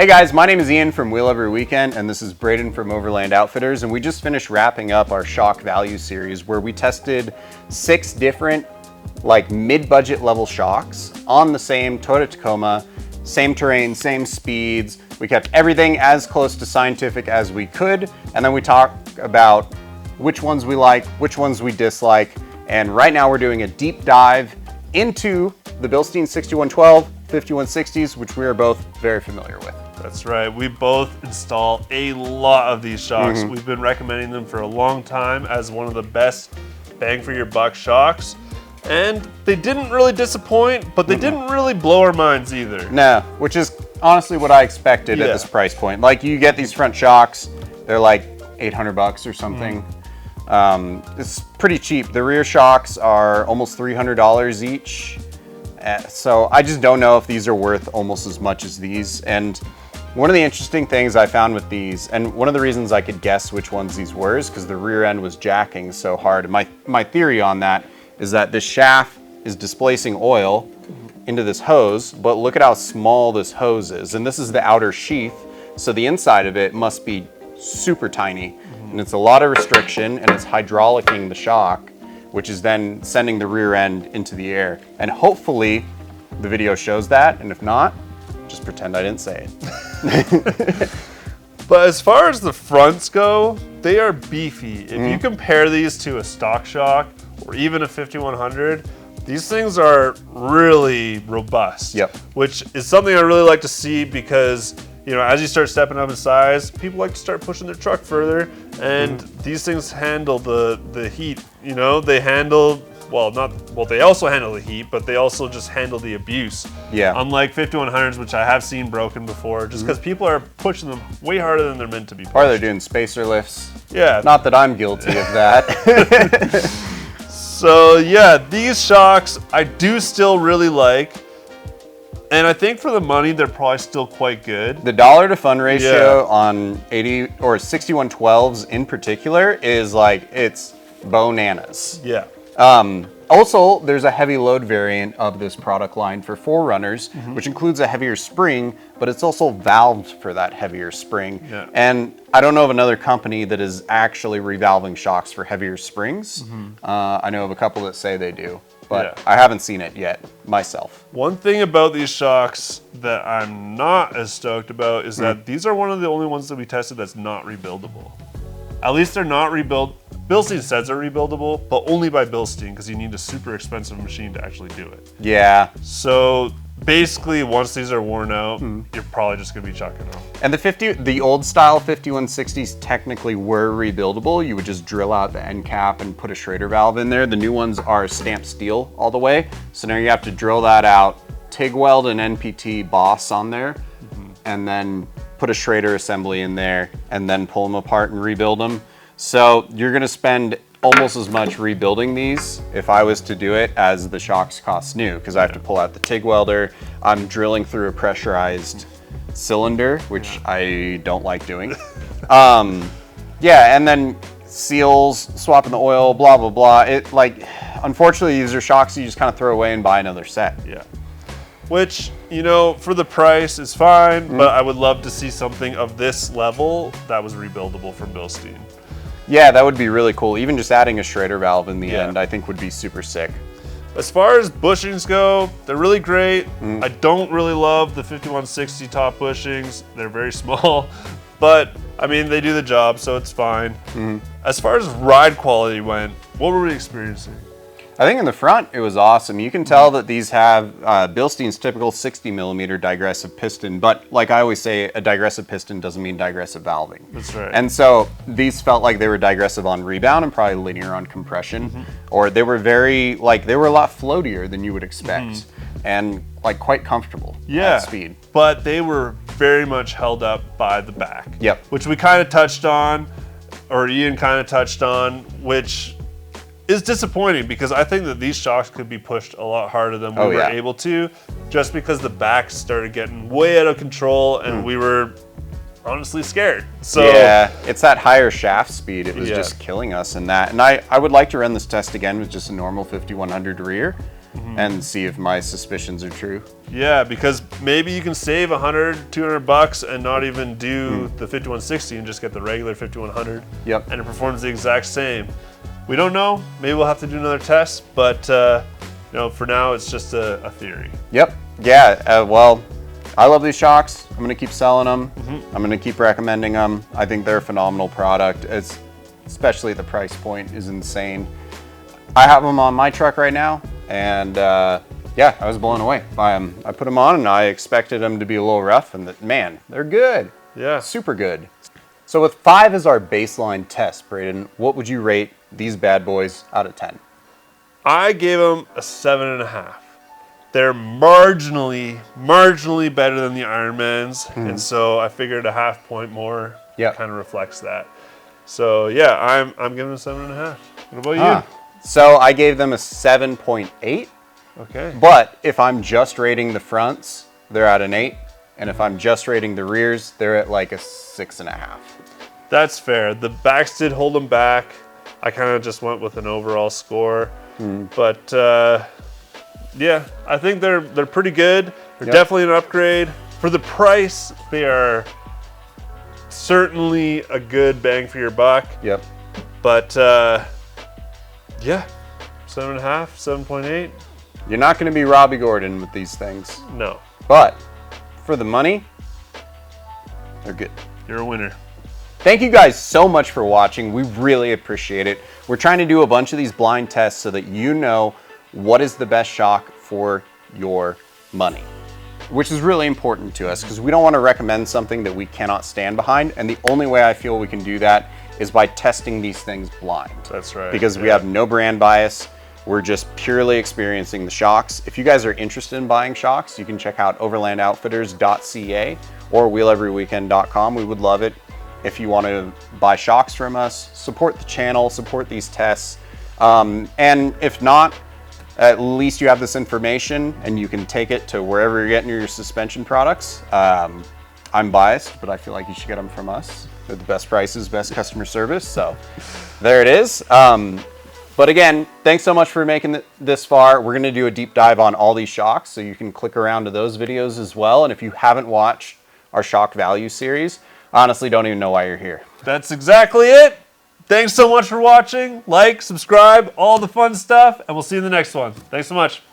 Hey guys, my name is Ian from Wheel Every Weekend, and this is Braden from Overland Outfitters, and we just finished wrapping up our shock value series where we tested 6 different mid-budget level shocks on the same Toyota Tacoma, same terrain, same speeds. We kept everything as close to scientific as we could, and then we talked about which ones we like, which ones we dislike, and right now we're doing a deep dive into the Bilstein 6112, 5160s, which we are both very familiar with. That's right. We both install a lot of these shocks. Mm-hmm. We've been recommending them for a long time as one of the best bang for your buck shocks. And they didn't really disappoint, but they didn't really blow our minds either. No, which is honestly what I expected at this price point. Like, you get these front shocks, they're like $800 or something. It's pretty cheap. The rear shocks are almost $300 each. So I just don't know if these are worth almost as much as these. And one of the interesting things I found with these, and one of the reasons I could guess which ones these were, is because the rear end was jacking so hard. And my theory on that is that this shaft is displacing oil into this hose, but look at how small this hose is. And this is the outer sheath, so the inside of it must be super tiny. And it's a lot of restriction, and it's hydraulicking the shock, which is then sending the rear end into the air. And hopefully the video shows that, and if not, just pretend I didn't say it. But as far as the fronts go, they are beefy. If you compare these to a stock shock or even a 5100, these things are really robust. Yep. Which is something I really like to see because, you know, as you start stepping up in size, people like to start pushing their truck further, and these things handle the heat. You know, they handle, they also handle the heat, but they also just handle the abuse. Yeah. Unlike 5100s, which I have seen broken before, just because people are pushing them way harder than they're meant to be pushed. Or they're doing spacer lifts. Yeah. Not that I'm guilty of that. So yeah, these shocks I do still really like. And I think for the money, they're probably still quite good. The dollar to fun ratio on 80 or 6112s in particular is it's bananas. Yeah. Also, there's a heavy load variant of this product line for 4Runners, which includes a heavier spring, but it's also valved for that heavier spring. Yeah. And I don't know of another company that is actually revalving shocks for heavier springs. I know of a couple that say they do, but I haven't seen it yet myself. One thing about these shocks that I'm not as stoked about is that these are one of the only ones that we tested that's not rebuildable. At least they're not Bilstein says they're rebuildable, but only by Bilstein, because you need a super expensive machine to actually do it. Yeah. So basically, once these are worn out, you're probably just gonna be chucking them. And the old style 5160s technically were rebuildable. You would just drill out the end cap and put a Schrader valve in there. The new ones are stamped steel all the way. So now you have to drill that out, TIG weld an NPT Boss on there, and then put a Schrader assembly in there, and then pull them apart and rebuild them. So you're gonna spend almost as much rebuilding these if I was to do it as the shocks cost new, because I have to pull out the TIG welder. I'm drilling through a pressurized cylinder, which I don't like doing. Yeah, and then seals, swapping the oil, blah, blah, blah. Unfortunately, these are shocks you just kind of throw away and buy another set. Yeah. Which, you know, for the price is fine, but I would love to see something of this level that was rebuildable from Bilstein. Yeah, that would be really cool. Even just adding a Schrader valve in the end, I think would be super sick. As far as bushings go, they're really great. I don't really love the 5160 top bushings. They're very small, but I mean, they do the job, so it's fine. As far as ride quality went, what were we experiencing? I think in the front, it was awesome. You can tell that these have Bilstein's typical 60 millimeter digressive piston, but like I always say, a digressive piston doesn't mean digressive valving. That's right. And so these felt like they were digressive on rebound and probably linear on compression, or they were they were a lot floatier than you would expect, and quite comfortable at speed. But they were very much held up by the back. Yep. Which we kind of touched on, or Ian kind of touched on, which is disappointing because I think that these shocks could be pushed a lot harder than we were able to, just because the back started getting way out of control and we were honestly scared. So yeah, it's that higher shaft speed. It was Yeah. just killing us in that. And I would like to run this test again with just a normal 5100 rear and see if my suspicions are true. yeah, because maybe you can save $100-$200 and not even do the 5160 and just get the regular 5100. Yep. And it performs the exact same. We don't know. Maybe we'll have to do another test, but you know, for now it's just a theory. Yep. Yeah. Well, I love these shocks. I'm gonna keep selling them. I'm gonna keep recommending them. I think they're a phenomenal product. It's especially the price point is insane. I have them on my truck right now, and yeah, I was blown away by them. I put them on, and I expected them to be a little rough, and man, they're good. Yeah. Super good. So with 5 as our baseline test, Braden, what would you rate these bad boys out of 10? I gave them a 7.5. They're marginally better than the Ironmans, and so I figured a half point more Yep. kind of reflects that. So yeah, I'm giving them a 7.5. What about Huh. So I gave them a 7.8, you? Okay. but if I'm just rating the fronts, they're at an 8, and if I'm just rating the rears, they're at like a 6.5. That's fair. The backs did hold them back. I kind of just went with an overall score, but yeah, I think they're pretty good. They're Yep. definitely an upgrade for the price. They are certainly a good bang for your buck. Yep. But yeah, 7.5, 7.8. You're not going to be Robbie Gordon with these things, No, but for the money, they're good. you're a winner. Thank you guys so much for watching. We really appreciate it. We're trying to do a bunch of these blind tests so that you know what is the best shock for your money, which is really important to us because we don't want to recommend something that we cannot stand behind. And the only way I feel we can do that is by testing these things blind. That's right. Because we Yeah. have no brand bias. We're just purely experiencing the shocks. If you guys are interested in buying shocks, you can check out overlandoutfitters.ca or wheeleveryweekend.com. We would love it if you want to buy shocks from us, support the channel, support these tests. And if not, at least you have this information and you can take it to wherever you're getting your suspension products. I'm biased, but I feel like you should get them from us. They're the best prices, best customer service. So there it is. But again, thanks so much for making it this far. We're going to do a deep dive on all these shocks, so you can click around to those videos as well. And if you haven't watched our shock value series, honestly, don't even know why you're here. That's exactly it. Thanks so much for watching. Like, subscribe, all the fun stuff, and we'll see you in the next one. Thanks so much.